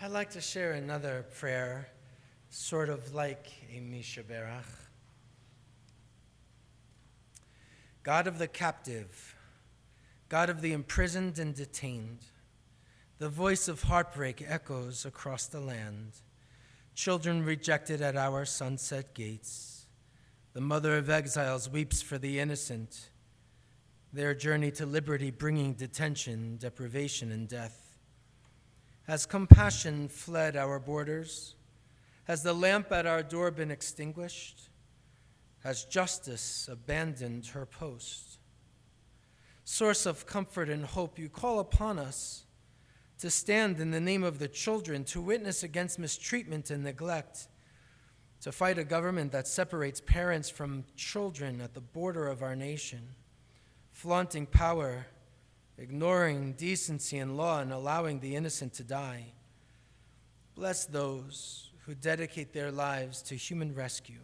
I'd like to share another prayer, sort of like a Mishaberach. God of the captive, God of the imprisoned and detained, the voice of heartbreak echoes across the land. Children rejected at our sunset gates. The mother of exiles weeps for the innocent, their journey to liberty bringing detention, deprivation, and death. Has compassion fled our borders? Has the lamp at our door been extinguished? Has justice abandoned her post? Source of comfort and hope, you call upon us to stand in the name of the children, to witness against mistreatment and neglect, to fight a government that separates parents from children at the border of our nation, flaunting power, ignoring decency and law, and allowing the innocent to die. Bless those who dedicate their lives to human rescue.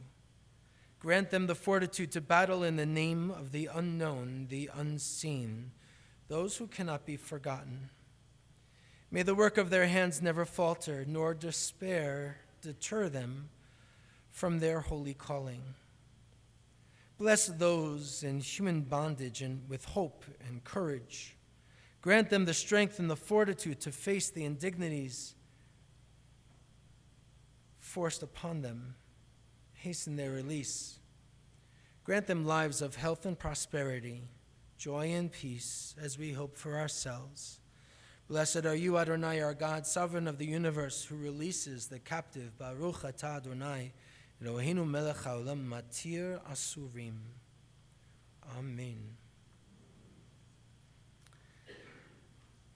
Grant them the fortitude to battle in the name of the unknown, the unseen, those who cannot be forgotten. May the work of their hands never falter, nor despair deter them from their holy calling. Bless those in human bondage and with hope and courage. Grant them the strength and the fortitude to face the indignities forced upon them. Hasten their release. Grant them lives of health and prosperity, joy and peace, as we hope for ourselves. Blessed are you, Adonai, our God, sovereign of the universe, who releases the captive. Baruch atah Adonai, Eloheinu melech haolam matir asurim. Amen.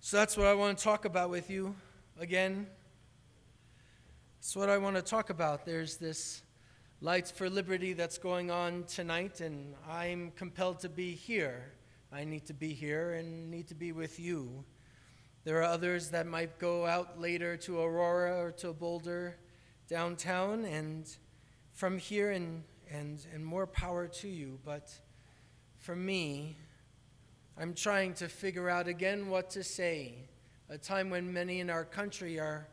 So that's what I want to talk about with you again. That's what I want to talk about. There's this Lights for Liberty that's going on tonight, and I'm compelled to be here. I need to be here and need to be with you. There are others that might go out later to Aurora or to Boulder downtown, and from here and more power to you. But for me, I'm trying to figure out again what to say. A time when many in our country are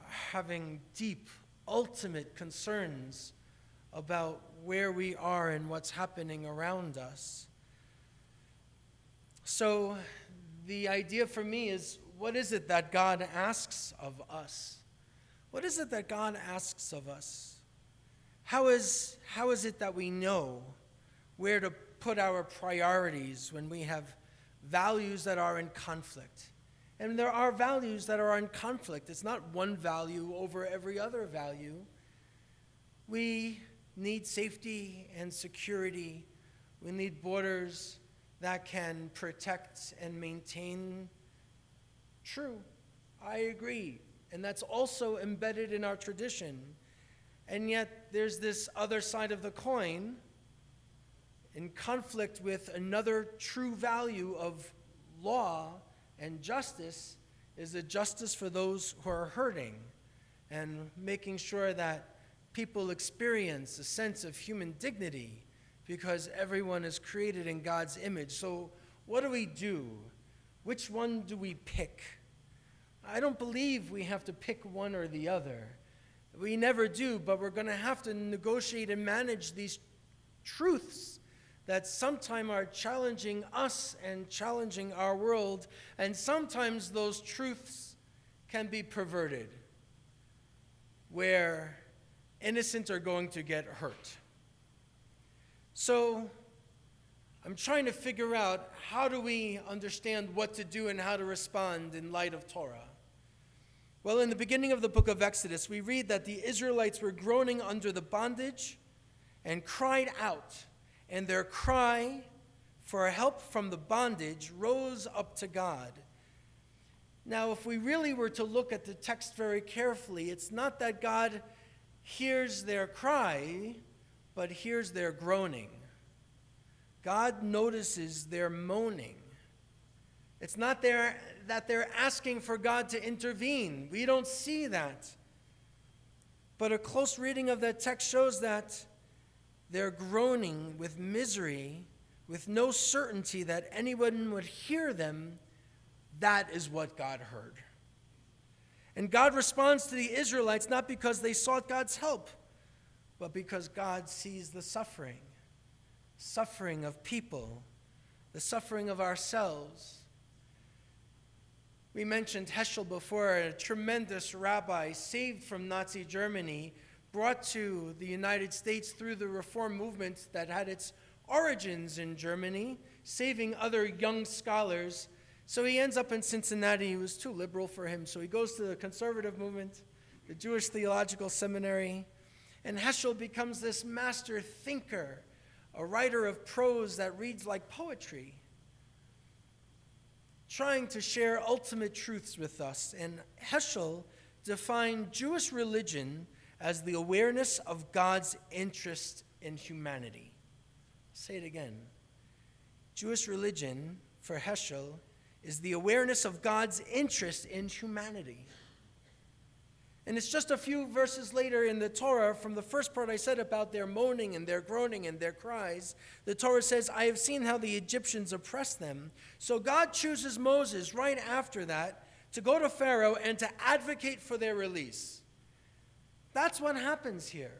having deep, ultimate concerns about where we are and what's happening around us. So the idea for me is, what is it that God asks of us? What is it that God asks of us? How is it that we know where to put our priorities when we have values that are in conflict? And there are values that are in conflict. It's not one value over every other value. We need safety and security. We need borders that can protect and maintain. True, I agree. And that's also embedded in our tradition. And yet there's this other side of the coin in conflict with another true value of law and justice, is the justice for those who are hurting and making sure that people experience a sense of human dignity because everyone is created in God's image. So what do we do? Which one do we pick? I don't believe we have to pick one or the other. We never do, but we're going to have to negotiate and manage these truths that sometimes are challenging us and challenging our world, and sometimes those truths can be perverted, where innocent are going to get hurt. So I'm trying to figure out, how do we understand what to do and how to respond in light of Torah? Well, in the beginning of the book of Exodus, we read that the Israelites were groaning under the bondage and cried out, and their cry for help from the bondage rose up to God. Now, if we really were to look at the text very carefully, it's not that God hears their cry, but hears their groaning. God notices their moaning. It's not that they're asking for God to intervene. We don't see that. But a close reading of that text shows that they're groaning with misery, with no certainty that anyone would hear them. That is what God heard. And God responds to the Israelites not because they sought God's help, but because God sees the suffering of people, the suffering of ourselves. We mentioned Heschel before, a tremendous rabbi saved from Nazi Germany, brought to the United States through the Reform movement that had its origins in Germany, saving other young scholars. So he ends up in Cincinnati. He was too liberal for him, so he goes to the conservative movement, the Jewish Theological Seminary, and Heschel becomes this master thinker, a writer of prose that reads like poetry, trying to share ultimate truths with us. And Heschel defined Jewish religion as the awareness of God's interest in humanity. Say it again. Jewish religion, for Heschel, is the awareness of God's interest in humanity. And it's just a few verses later in the Torah, from the first part I said about their moaning and their groaning and their cries, the Torah says, I have seen how the Egyptians oppressed them. So God chooses Moses right after that to go to Pharaoh and to advocate for their release. That's what happens here.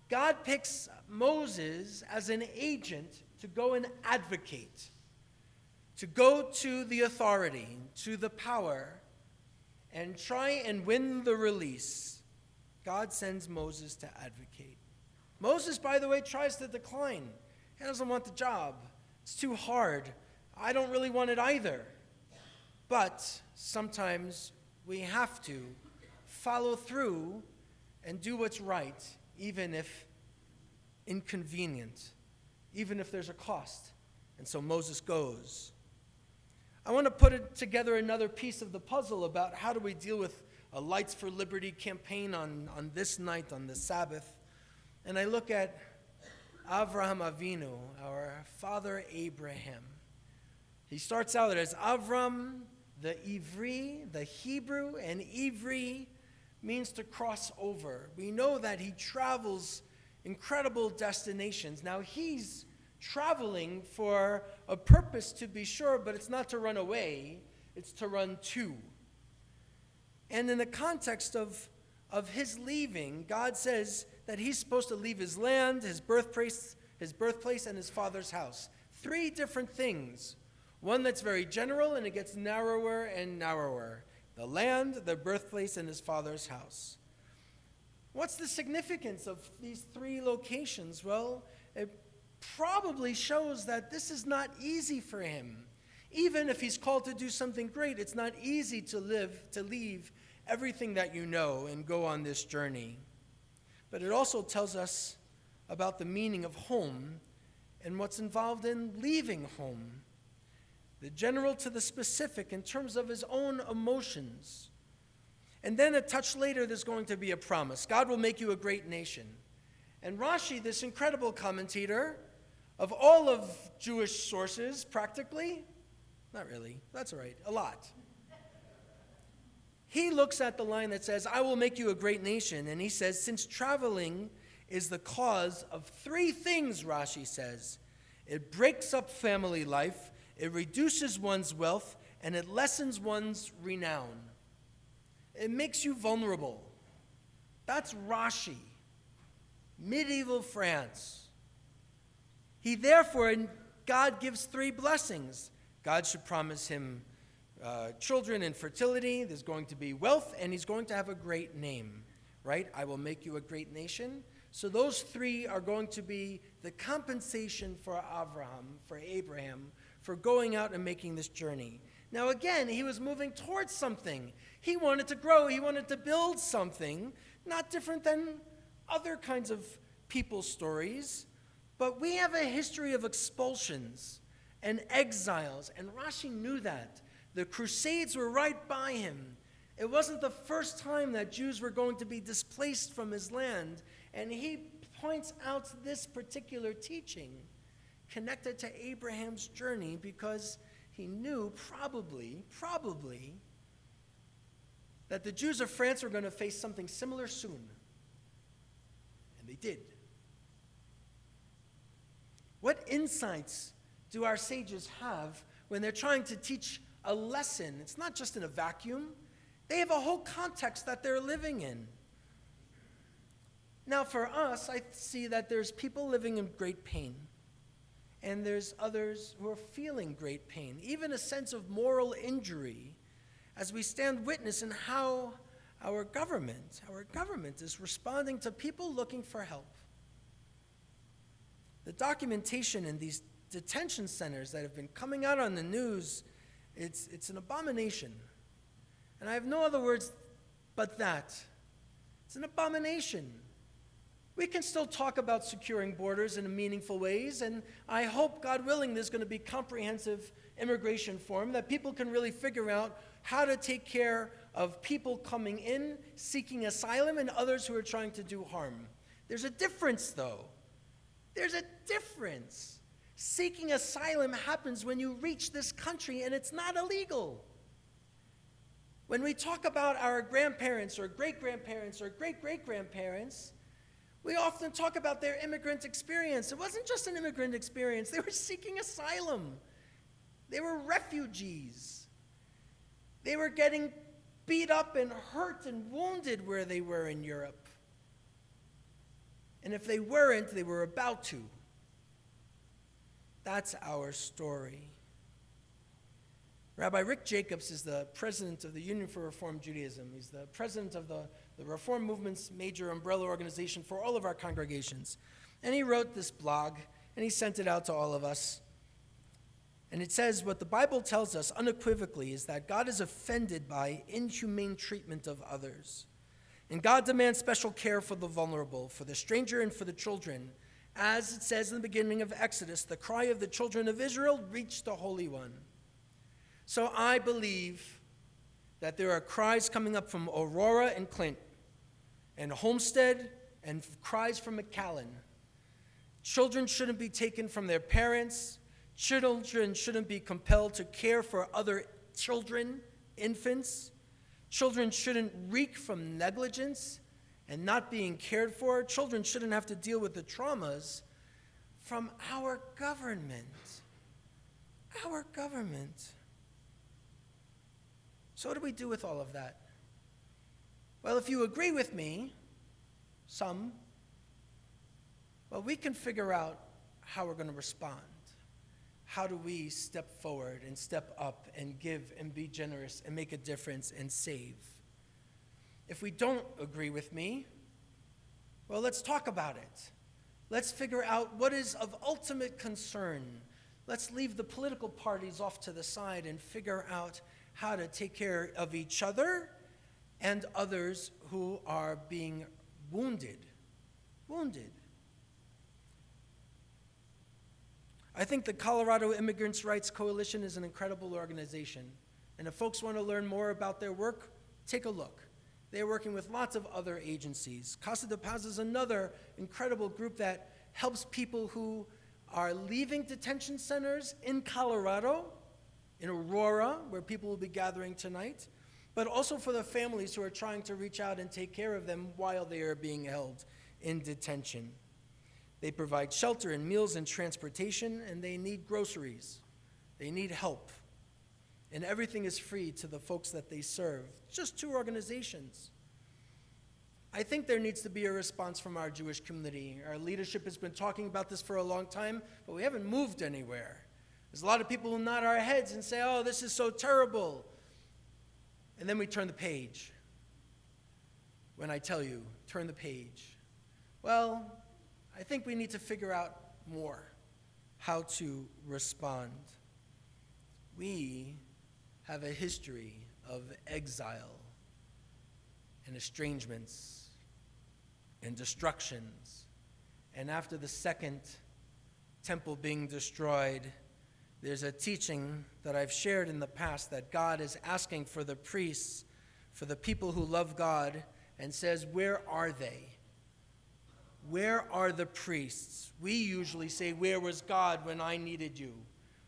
God picks Moses as an agent to go and advocate, to go to the authority, to the power, and try and win the release. God sends Moses to advocate. Moses, by the way, tries to decline. He doesn't want the job. It's too hard. I don't really want it either. But sometimes we have to follow through and do what's right, even if inconvenient, even if there's a cost. And so Moses goes. I want to put it together another piece of the puzzle about how do we deal with a Lights for Liberty campaign on this night, on the Sabbath. And I look at Avraham Avinu, our father Abraham. He starts out as Avram, the Ivri, the Hebrew, and Ivri means to cross over. We know that he travels incredible destinations. Now he's traveling for a purpose, to be sure, but it's not to run away, it's to run to. And in the context of his leaving, God says that he's supposed to leave his land, his birthplace, and his father's house. 3 different things. One that's very general, and it gets narrower and narrower. The land, the birthplace, and his father's house. What's the significance of these 3 locations? Well, it probably shows that this is not easy for him. Even if he's called to do something great, it's not easy to leave everything that you know and go on this journey. But it also tells us about the meaning of home and what's involved in leaving home. The general to the specific in terms of his own emotions. And then a touch later, there's going to be a promise. God will make you a great nation. And Rashi, this incredible commentator, of all of Jewish sources, practically, not really, that's all right, a lot. He looks at the line that says, I will make you a great nation, and he says, since traveling is the cause of 3 things, Rashi says. It breaks up family life, it reduces one's wealth, and it lessens one's renown. It makes you vulnerable. That's Rashi, medieval France. He therefore, God gives 3 blessings. God should promise him children and fertility. There's going to be wealth, and he's going to have a great name, right? I will make you a great nation. So those 3 are going to be the compensation for Abraham, for going out and making this journey. Now again, he was moving towards something. He wanted to grow. He wanted to build something, not different than other kinds of people's stories. But we have a history of expulsions and exiles, and Rashi knew that. The Crusades were right by him. It wasn't the first time that Jews were going to be displaced from his land, and he points out this particular teaching connected to Abraham's journey because he knew probably, that the Jews of France were going to face something similar soon. And they did. What insights do our sages have when they're trying to teach a lesson? It's not just in a vacuum. They have a whole context that they're living in. Now, for us, I see that there's people living in great pain, and there's others who are feeling great pain, even a sense of moral injury, as we stand witness in how our government is responding to people looking for help. The documentation in these detention centers that have been coming out on the news, it's an abomination. And I have no other words but that. It's an abomination. We can still talk about securing borders in meaningful ways, and I hope, God willing, there's going to be comprehensive immigration reform that people can really figure out how to take care of people coming in, seeking asylum, and others who are trying to do harm. There's a difference, though. There's a difference. Seeking asylum happens when you reach this country, and it's not illegal. When we talk about our grandparents or great-grandparents or great-great-grandparents, we often talk about their immigrant experience. It wasn't just an immigrant experience. They were seeking asylum. They were refugees. They were getting beat up and hurt and wounded where they were in Europe. And if they weren't, they were about to. That's our story. Rabbi Rick Jacobs is the president of the Union for Reform Judaism. He's the president of the Reform Movement's major umbrella organization for all of our congregations. And he wrote this blog, and he sent it out to all of us. And it says, what the Bible tells us unequivocally is that God is offended by inhumane treatment of others. And God demands special care for the vulnerable, for the stranger and for the children. As it says in the beginning of Exodus, the cry of the children of Israel reached the Holy One. So I believe that there are cries coming up from Aurora and Clint and Homestead and cries from McAllen. Children shouldn't be taken from their parents. Children shouldn't be compelled to care for other children, infants. Children shouldn't reek from negligence and not being cared for. Children shouldn't have to deal with the traumas from our government. Our government. So what do we do with all of that? Well, if you agree with me, well, we can figure out how we're going to respond. How do we step forward and step up and give and be generous and make a difference and save? If we don't agree with me, well, let's talk about it. Let's figure out what is of ultimate concern. Let's leave the political parties off to the side and figure out how to take care of each other and others who are being wounded. I think the Colorado Immigrants' Rights Coalition is an incredible organization. And if folks want to learn more about their work, take a look. They're working with lots of other agencies. Casa de Paz is another incredible group that helps people who are leaving detention centers in Colorado, in Aurora, where people will be gathering tonight, but also for the families who are trying to reach out and take care of them while they are being held in detention. They provide shelter and meals and transportation, and they need groceries. They need help. And everything is free to the folks that they serve. Just two organizations. I think there needs to be a response from our Jewish community. Our leadership has been talking about this for a long time, but we haven't moved anywhere. There's a lot of people who nod our heads and say, oh, this is so terrible. And then we turn the page. When I tell you, turn the page. Well, I think we need to figure out more how to respond. We have a history of exile and estrangements and destructions. And after the second temple being destroyed, there's a teaching that I've shared in the past that God is asking for the priests, for the people who love God, and says, where are they? Where are the priests? We usually say, where was God when I needed you?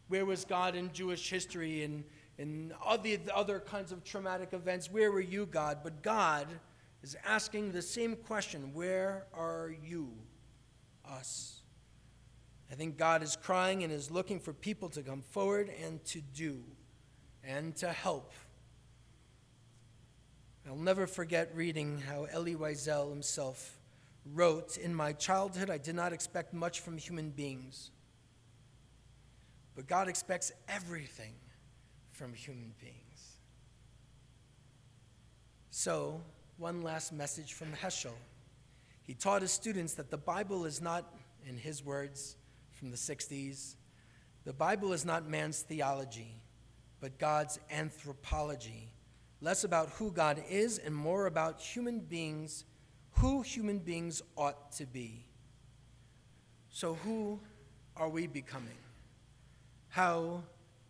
Where was God in Jewish history and all the other kinds of traumatic events? Where were you, God? But God is asking the same question, where are you, us? I think God is crying and is looking for people to come forward and to do and to help. I'll never forget reading how Elie Wiesel himself wrote, "In my childhood, I did not expect much from human beings. But God expects everything from human beings." So, one last message from Heschel. He taught his students that the Bible is not, in his words from the 60s, the Bible is not man's theology, but God's anthropology, less about who God is and more about human beings, who human beings ought to be. So who are we becoming? How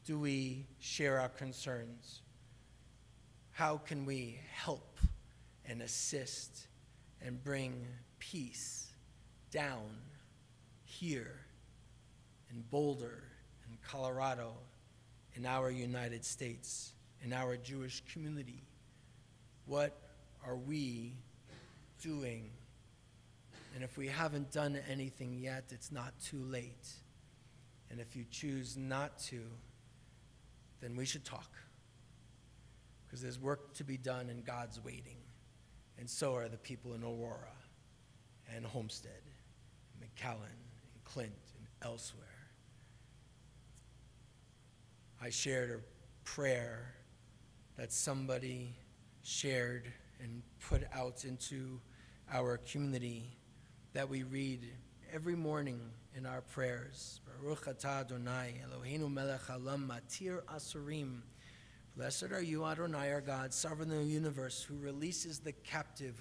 do we share our concerns? How can we help and assist and bring peace down here in Boulder, in Colorado, in our United States, in our Jewish community? What are we doing? And if we haven't done anything yet, it's not too late. And if you choose not to, then we should talk. Because there's work to be done and God's waiting. And so are the people in Aurora and Homestead, and McAllen, and Clint, and elsewhere. I shared a prayer that somebody shared and put out into our community that we read every morning in our prayers. Baruch atah Adonai, Eloheinu melech haolam matir asurim. Blessed are you, Adonai, our God, sovereign of the universe, who releases the captive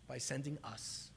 by sending us.